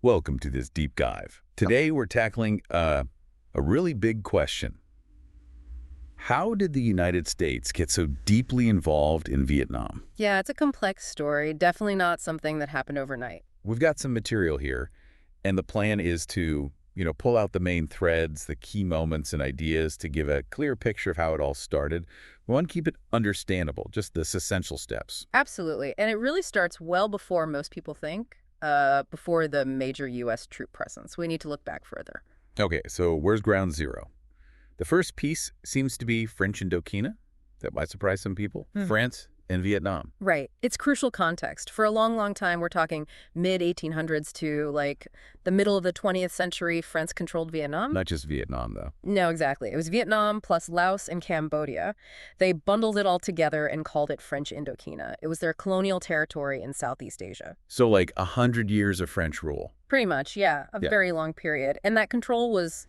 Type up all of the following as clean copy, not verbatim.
Welcome to this deep dive. Today we're tackling a really big question. How did the United States get so deeply involved in Vietnam? Yeah, it's a complex story. Definitely not something that happened overnight. We've got some material here, and the plan is to, pull out the main threads, the key moments and ideas to give a clear picture of how it all started. We want to keep it understandable, just the essential steps. Absolutely. And it really starts well before most people think, before the major U.S. troop presence. We need to look back further. Okay, so where's ground zero? The first piece seems to be French Indochina. That might surprise some people. France and Vietnam. Right. It's crucial context. For a long, long time, we're talking mid-1800s to, the middle of the 20th century, France-controlled Vietnam. Not just Vietnam, though. No, exactly. It was Vietnam plus Laos and Cambodia. They bundled it all together and called it French Indochina. It was their colonial territory in Southeast Asia. So like 100 years of French rule. Pretty much, yeah. A Yeah. very long period. And that control was,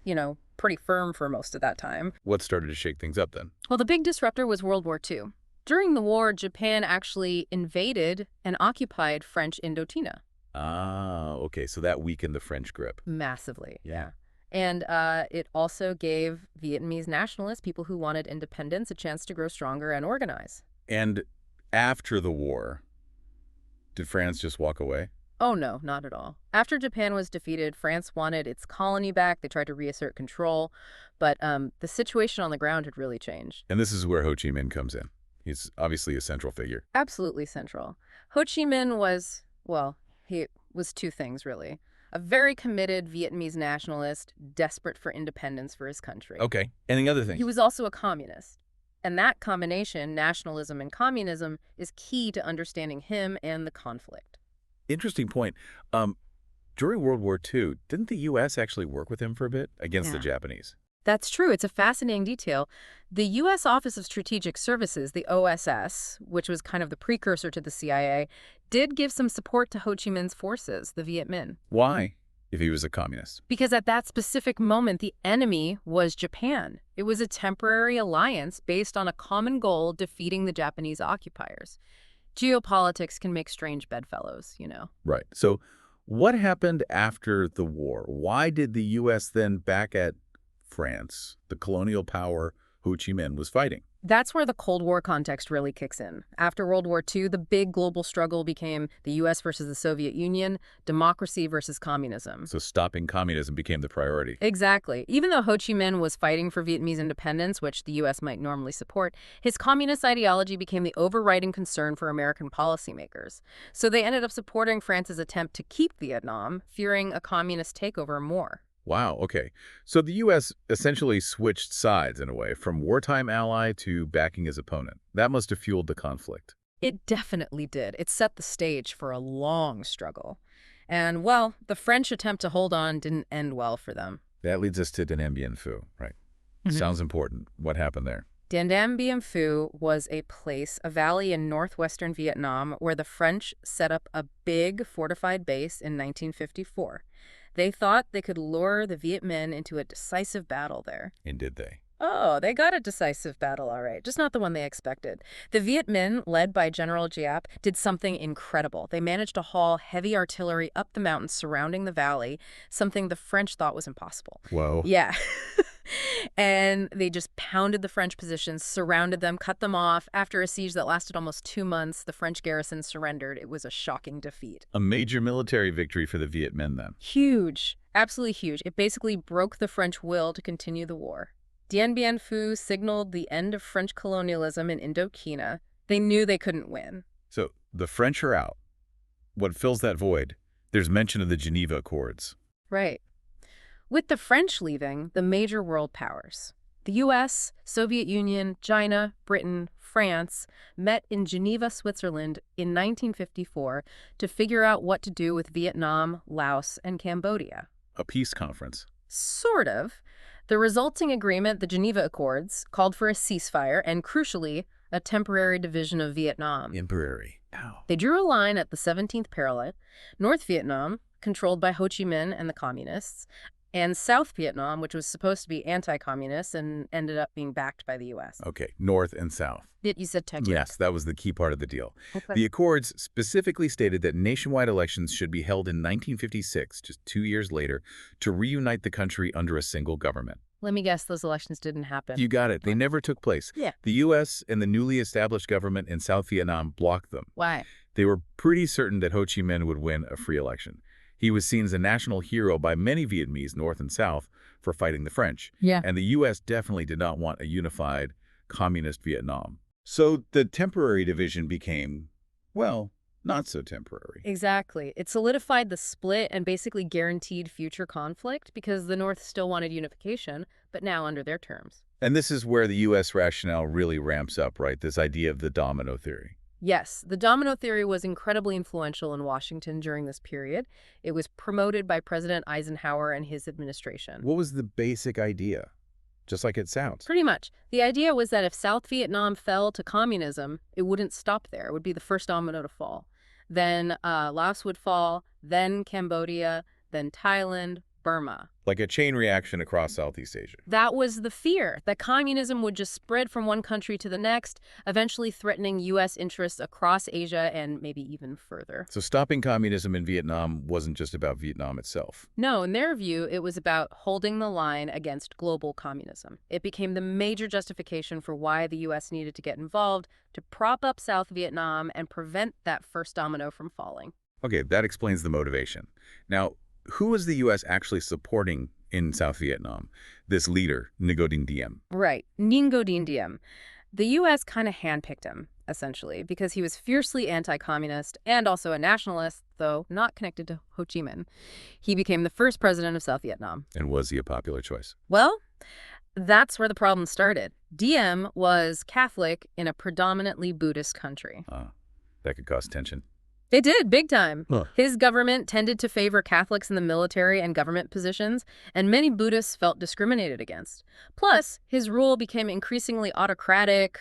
pretty firm for most of that time. What started to shake things up then? Well, the big disruptor was World War II. During the war, Japan actually invaded and occupied French Indochina. Ah, okay, so that weakened the French grip. Massively. Yeah. And it also gave Vietnamese nationalists, people who wanted independence, a chance to grow stronger and organize. And after the war, did France just walk away? Oh, no, not at all. After Japan was defeated, France wanted its colony back. They tried to reassert control. But the situation on the ground had really changed. And this is where Ho Chi Minh comes in. He's obviously a central figure. Absolutely central. Ho Chi Minh was, he was two things, really. A very committed Vietnamese nationalist, desperate for independence for his country. Okay, and the other thing? He was also a communist. And that combination, nationalism and communism, is key to understanding him and the conflict. Interesting point. During World War II, didn't the U.S. actually work with him for a bit against the Yeah. Japanese? That's true. It's a fascinating detail. The U.S. Office of Strategic Services, the OSS, which was kind of the precursor to the CIA, did give some support to Ho Chi Minh's forces, the Viet Minh. Why, if he was a communist? Because at that specific moment, the enemy was Japan. It was a temporary alliance based on a common goal, defeating the Japanese occupiers. Geopolitics can make strange bedfellows, Right. So what happened after the war? Why did the U.S. then back at France, the colonial power Ho Chi Minh was fighting? That's where the Cold War context really kicks in. After World War II, the big global struggle became the U.S. versus the Soviet Union, democracy versus communism. So stopping communism became the priority. Exactly. Even though Ho Chi Minh was fighting for Vietnamese independence, which the U.S. might normally support, his communist ideology became the overriding concern for American policymakers. So they ended up supporting France's attempt to keep Vietnam, fearing a communist takeover more. Wow, okay. So the U.S. essentially switched sides in a way, from wartime ally to backing his opponent. That must have fueled the conflict. It definitely did. It set the stage for a long struggle. And, the French attempt to hold on didn't end well for them. That leads us to Dien Bien Phu, right? Sounds important. What happened there? Dien Bien Phu was a place, a valley in northwestern Vietnam, where the French set up a big fortified base in 1954. They thought they could lure the Viet Minh into a decisive battle there. And did they? Oh, they got a decisive battle, all right. Just not the one they expected. The Viet Minh, led by General Giap, did something incredible. They managed to haul heavy artillery up the mountains surrounding the valley, something the French thought was impossible. Whoa. Yeah. And they just pounded the French positions, surrounded them, cut them off. After a siege that lasted almost 2 months, the French garrison surrendered. It was a shocking defeat. A major military victory for the Viet Minh then. Huge. Absolutely huge. It basically broke the French will to continue the war. Dien Bien Phu signaled the end of French colonialism in Indochina. They knew they couldn't win. So the French are out. What fills that void? There's mention of the Geneva Accords. Right. With the French leaving, the major world powers, the U.S., Soviet Union, China, Britain, France, met in Geneva, Switzerland in 1954 to figure out what to do with Vietnam, Laos, and Cambodia. A peace conference. Sort of. The resulting agreement, the Geneva Accords, called for a ceasefire and, crucially, a temporary division of Vietnam. Temporary. Ow. They drew a line at the 17th parallel, North Vietnam, controlled by Ho Chi Minh and the Communists, and South Vietnam, which was supposed to be anti-communist and ended up being backed by the U.S. Okay, North and South. You said technique. Yes, that was the key part of the deal. Okay. The Accords specifically stated that nationwide elections should be held in 1956, just 2 years later, to reunite the country under a single government. Let me guess, those elections didn't happen. You got it. They never took place. Yeah. The U.S. and the newly established government in South Vietnam blocked them. Why? They were pretty certain that Ho Chi Minh would win a free election. He was seen as a national hero by many Vietnamese, North and South, for fighting the French. Yeah. And the U.S. definitely did not want a unified, communist Vietnam. So the temporary division became, well, not so temporary. Exactly. It solidified the split and basically guaranteed future conflict because the North still wanted unification, but now under their terms. And this is where the U.S. rationale really ramps up, right? This idea of the domino theory. Yes, the domino theory was incredibly influential in Washington during this period. It was promoted by President Eisenhower and his administration. What was the basic idea? Just like it sounds. Pretty much. The idea was that if South Vietnam fell to communism, it wouldn't stop there. It would be the first domino to fall. Then Laos would fall, then Cambodia, then Thailand, Burma. Like a chain reaction across Southeast Asia. That was the fear, that communism would just spread from one country to the next, eventually threatening U.S. interests across Asia and maybe even further. So stopping communism in Vietnam wasn't just about Vietnam itself. No, in their view, it was about holding the line against global communism. It became the major justification for why the U.S. needed to get involved to prop up South Vietnam and prevent that first domino from falling. Okay, that explains the motivation. Now, who was the U.S. actually supporting in South Vietnam? This leader, Ngo Dinh Diem. Right, Ngo Dinh Diem. The U.S. kind of handpicked him, essentially, because he was fiercely anti-communist and also a nationalist, though not connected to Ho Chi Minh. He became the first president of South Vietnam. And was he a popular choice? Well, that's where the problem started. Diem was Catholic in a predominantly Buddhist country. That could cause tension. It did, big time. Huh. His government tended to favor Catholics in the military and government positions, and many Buddhists felt discriminated against. Plus, his rule became increasingly autocratic,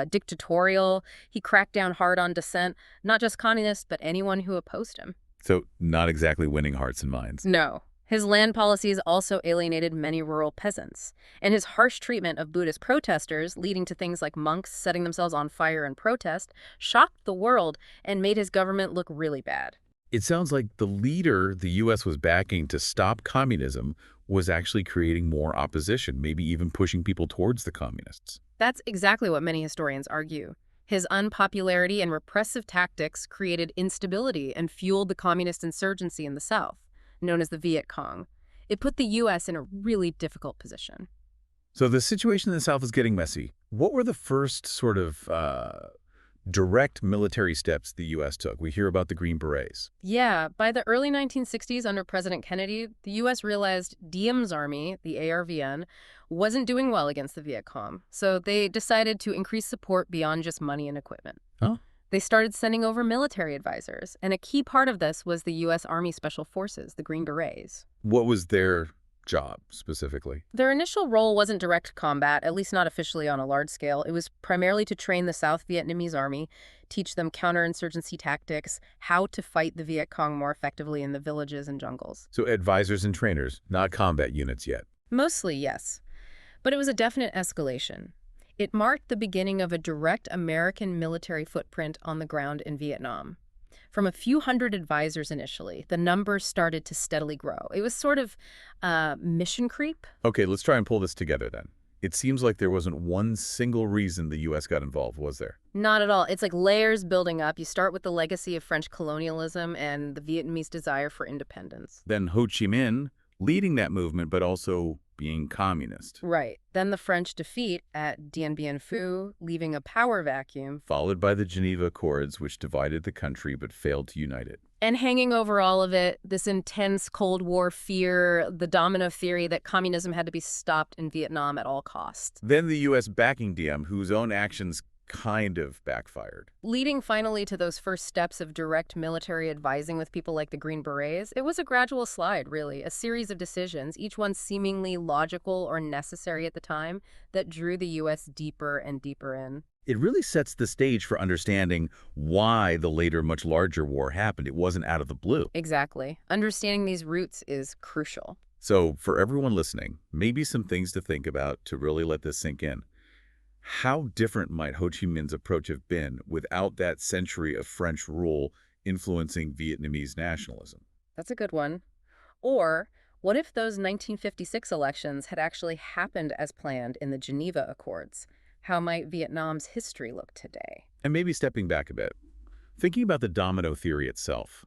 dictatorial. He cracked down hard on dissent, not just communists, but anyone who opposed him. So not exactly winning hearts and minds. No. His land policies also alienated many rural peasants, and his harsh treatment of Buddhist protesters, leading to things like monks setting themselves on fire in protest, shocked the world and made his government look really bad. It sounds like the leader the U.S. was backing to stop communism was actually creating more opposition, maybe even pushing people towards the communists. That's exactly what many historians argue. His unpopularity and repressive tactics created instability and fueled the communist insurgency in the South, known as the Viet Cong. It put the U.S. in a really difficult position. So the situation in the South is getting messy. What were the first sort of direct military steps the U.S. took? We hear about the Green Berets. Yeah, by the early 1960s under President Kennedy, the U.S. realized Diem's army, the ARVN, wasn't doing well against the Viet Cong. So they decided to increase support beyond just money and equipment. Huh? They started sending over military advisors, and a key part of this was the U.S. Army Special Forces, the Green Berets. What was their job, specifically? Their initial role wasn't direct combat, at least not officially on a large scale. It was primarily to train the South Vietnamese army, teach them counterinsurgency tactics, how to fight the Viet Cong more effectively in the villages and jungles. So advisors and trainers, not combat units yet. Mostly, yes. But it was a definite escalation. It marked the beginning of a direct American military footprint on the ground in Vietnam. From a few hundred advisors initially, the numbers started to steadily grow. It was sort of mission creep. Okay, let's try and pull this together then. It seems like there wasn't one single reason the U.S. got involved, was there? Not at all. It's like layers building up. You start with the legacy of French colonialism and the Vietnamese desire for independence. Then Ho Chi Minh leading that movement, but also being communist. Right. Then the French defeat at Dien Bien Phu, leaving a power vacuum. Followed by the Geneva Accords, which divided the country but failed to unite it. And hanging over all of it, this intense Cold War fear, the domino theory that communism had to be stopped in Vietnam at all costs. Then the U.S. backing Diem, whose own actions kind of backfired. Leading finally to those first steps of direct military advising with people like the Green Berets, it was a gradual slide, really, a series of decisions, each one seemingly logical or necessary at the time, that drew the U.S. deeper and deeper in. It really sets the stage for understanding why the later, much larger war happened. It wasn't out of the blue. Exactly. Understanding these roots is crucial. So for everyone listening, maybe some things to think about to really let this sink in. How different might Ho Chi Minh's approach have been without that century of French rule influencing Vietnamese nationalism? That's a good one. Or what if those 1956 elections had actually happened as planned in the Geneva Accords? How might Vietnam's history look today? And maybe stepping back a bit, thinking about the domino theory itself,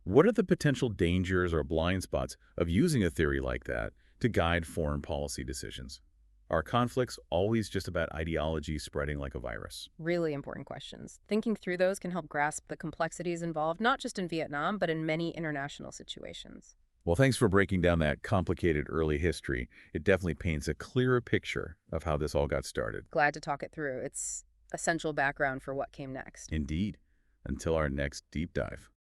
what are the potential dangers or blind spots of using a theory like that to guide foreign policy decisions? Are conflicts always just about ideology spreading like a virus? Really important questions. Thinking through those can help grasp the complexities involved, not just in Vietnam, but in many international situations. Well, thanks for breaking down that complicated early history. It definitely paints a clearer picture of how this all got started. Glad to talk it through. It's essential background for what came next. Indeed. Until our next deep dive.